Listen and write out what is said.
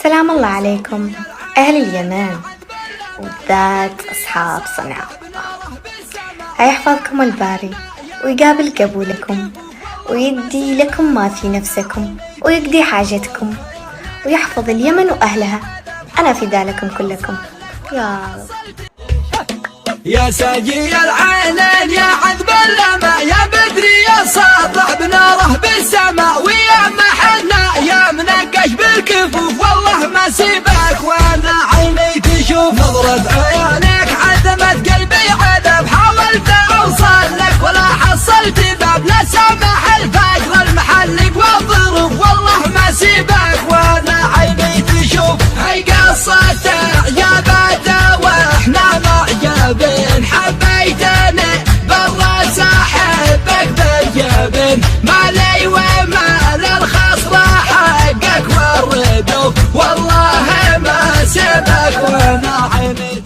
سلام الله عليكم أهل اليمن وبالذات أصحاب صنعاء. يحفظكم الباري ويقابل قبولكم ويدي لكم ما في نفسكم ويقضي حاجتكم ويحفظ اليمن وأهلها. أنا فداء لكم كلكم يا رب. يا ساقي العينين يا عذب اللمع يا بدري يا ساطع بناره بالسماء ويا محنا يا منقش بالكفوف والله ما سيبك وانا عيني تشوف نظرة عيونك عدمت قلبي عذب حاولت اوصل لك ولا حصلت باب لا سامح الفقر المحلق والظروف والله ما سيبك وانا عيني تشوف هي قصة عجبت واحنا معجبين حبيتني بالراس احبك بالجبين مالي ومال الخصرة حقك والردوف والله ما سيبك وانا عيني